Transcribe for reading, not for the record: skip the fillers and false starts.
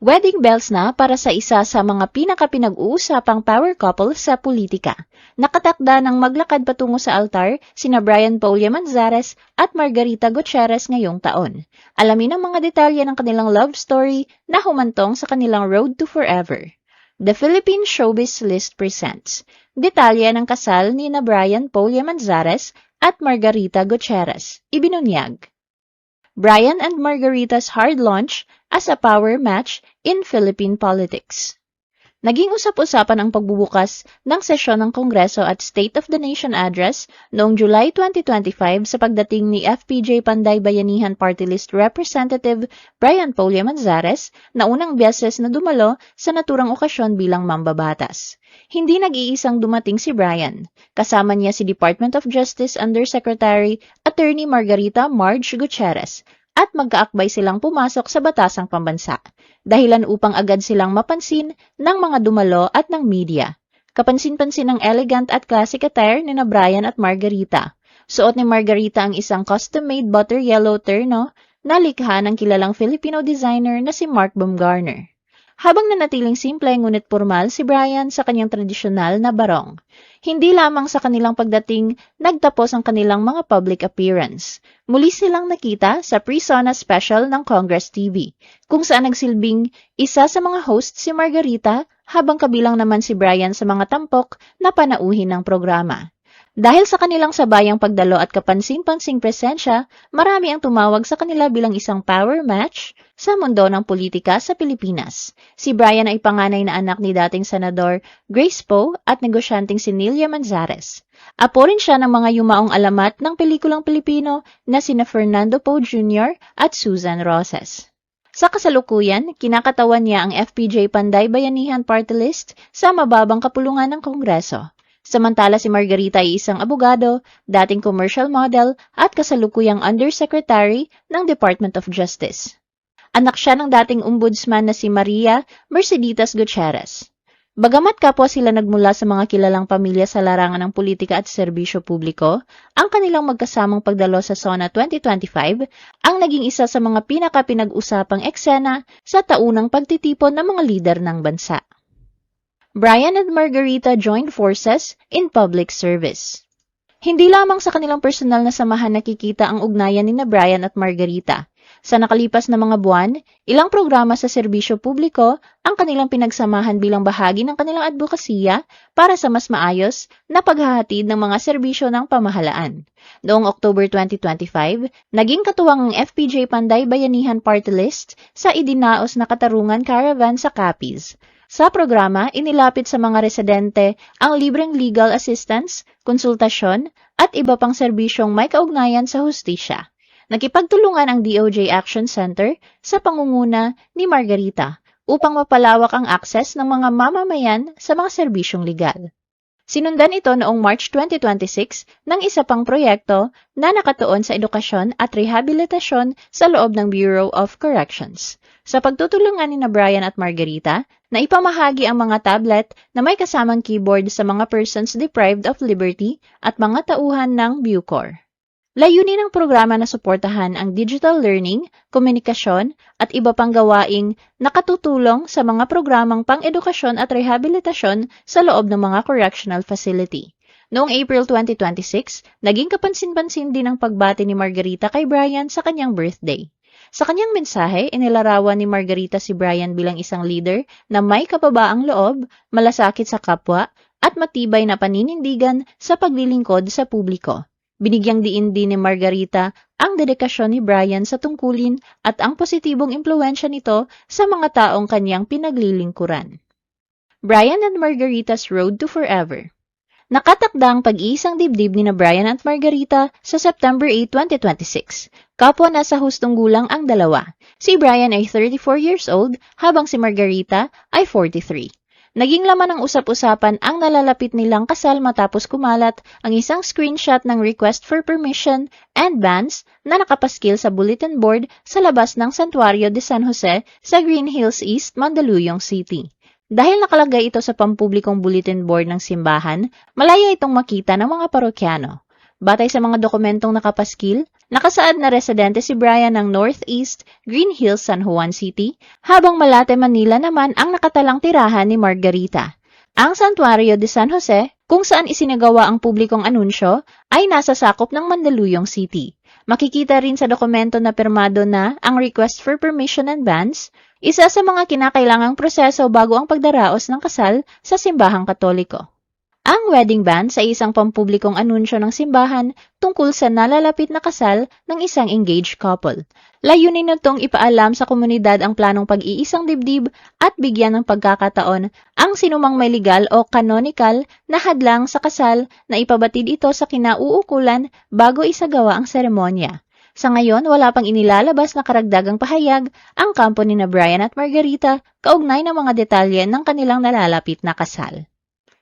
Wedding bells na para sa isa sa mga pinaka-pinag-uusapang power couple sa politika. Nakatakda ng maglakad patungo sa altar sina Brian Paulia Manzares at Margarita Gutierrez ngayong taon. Alamin ang mga detalye ng kanilang love story na humantong sa kanilang road to forever. The Philippine Showbiz List presents detalye ng kasal ni na Brian Paulia Manzares at Margarita Gutierrez. Ibinunyag. Brian and Margarita's hard launch as a power match in Philippine politics. Naging usap-usapan ang pagbubukas ng sesyon ng Kongreso at State of the Nation Address noong July 2025 sa pagdating ni FPJ Panday Bayanihan Party List Representative Brian Paulia Manzares na unang beses na dumalo sa naturang okasyon bilang mambabatas. Hindi nag-iisang dumating si Brian. Kasama niya si Department of Justice Undersecretary Attorney Margarita Marge Gutierrez at magkaakbay silang pumasok sa batasang pambansa, dahilan upang agad silang mapansin ng mga dumalo at ng media. Kapansin-pansin ang elegant at classic attire ni na Brian at Margarita. Suot ni Margarita ang isang custom-made butter yellow terno na likha ng kilalang Filipino designer na si Mark Baumgartner. Habang nanatiling simple ngunit formal si Brian sa kanyang tradisyonal na barong. Hindi lamang sa kanilang pagdating nagtapos ang kanilang mga public appearance. Muli silang nakita sa pre-Sona special ng Congress TV, kung saan nagsilbing isa sa mga host si Margarita habang kabilang naman si Brian sa mga tampok na panauhin ng programa. Dahil sa kanilang sabayang pagdalo at kapansin-pansing presensya, marami ang tumawag sa kanila bilang isang power match sa mundo ng politika sa Pilipinas. Si Brian ay panganay na anak ni dating Senador Grace Poe at negosyanteng si Nilia Manzares. Apo rin siya ng mga yumaong alamat ng pelikulang Pilipino na sina Fernando Poe Jr. at Susan Roses. Sa kasalukuyan, kinakatawan niya ang FPJ Panday Bayanihan Party List sa mababang kapulungan ng Kongreso. Samantala si Margarita ay isang abogado, dating commercial model at kasalukuyang undersecretary ng Department of Justice. Anak siya ng dating ombudsman na si Maria Merceditas Gutierrez. Bagamat kapwa sila nagmula sa mga kilalang pamilya sa larangan ng politika at serbisyo publiko, ang kanilang magkasamang pagdalo sa SONA 2025 ang naging isa sa mga pinaka-pinag-usapang eksena sa taunang pagtitipon ng mga lider ng bansa. Brian and Margarita joined forces in public service. Hindi lamang sa kanilang personal na samahan nakikita ang ugnayan ni na Brian at Margarita. Sa nakalipas na mga buwan, ilang programa sa serbisyo publiko ang kanilang pinagsamahan bilang bahagi ng kanilang advokasya para sa mas maayos na paghahatid ng mga serbisyo ng pamahalaan. Noong October 2025, naging katuwang ang FPJ Panday Bayanihan Party List sa idinaos na katarungan caravan sa Capiz. Sa programa, inilapit sa mga residente ang libreng legal assistance, konsultasyon, at iba pang serbisyong may kaugnayan sa hustisya. Nakipagtulungan ang DOJ Action Center sa pangunguna ni Margarita upang mapalawak ang akses ng mga mamamayan sa mga serbisyong legal. Sinundan ito noong March 2026 ng isa pang proyekto na nakatuon sa edukasyon at rehabilitasyon sa loob ng Bureau of Corrections. Sa pagtutulungan ni na Brian at Margarita, na ipamahagi ang mga tablet na may kasamang keyboard sa mga persons deprived of liberty at mga tauhan ng Bucor. Layunin ng programa na suportahan ang digital learning, komunikasyon at iba pang gawaing nakatutulong sa mga programang pang-edukasyon at rehabilitasyon sa loob ng mga correctional facility. Noong April 2026, naging kapansin-pansin din ang pagbati ni Margarita kay Brian sa kanyang birthday. Sa kanyang mensahe, inilarawan ni Margarita si Brian bilang isang leader na may kababaang loob, malasakit sa kapwa, at matibay na paninindigan sa paglilingkod sa publiko. Binigyang diin din ni Margarita ang dedikasyon ni Brian sa tungkulin at ang positibong impluwensya nito sa mga taong kanyang pinaglilingkuran. Brian and Margarita's Road to Forever. Nakatakda ang pag-iisang dibdib ni na Brian at Margarita sa September 8, 2026. Kapwa nasa hustong gulang ang dalawa. Si Brian ay 34 years old habang si Margarita ay 43. Naging laman ng usap-usapan ang nalalapit nilang kasal matapos kumalat ang isang screenshot ng request for permission and bans na nakapaskil sa bulletin board sa labas ng Santuario de San Jose sa Green Hills East, Mandaluyong City. Dahil nakalagay ito sa pampublikong bulletin board ng simbahan, malaya itong makita ng mga parokyano. Batay sa mga dokumentong nakapaskil, nakasaad na residente si Brian ng Northeast Green Hills, San Juan City, habang Malate, Manila naman ang nakatalang tirahan ni Margarita. Ang Santuario de San Jose, kung saan isinagawa ang publikong anunsyo, ay nasa sakop ng Mandaluyong City. Makikita rin sa dokumento na pirmado na ang request for permission and bans, isa sa mga kinakailangang proseso bago ang pagdaraos ng kasal sa simbahang Katoliko. Ang wedding band ay isang pampublikong anunsyo ng simbahan tungkol sa nalalapit na kasal ng isang engaged couple. Layunin nitong ipaalam sa komunidad ang planong pag-iisang dibdib at bigyan ng pagkakataon ang sinumang may legal o canonical na hadlang sa kasal na ipabatid ito sa kinauukulan bago isagawa ang seremonya. Sa ngayon, wala pang inilalabas na karagdagang pahayag ang kampo ni Brian at Margarita kaugnay ng mga detalye ng kanilang nalalapit na kasal.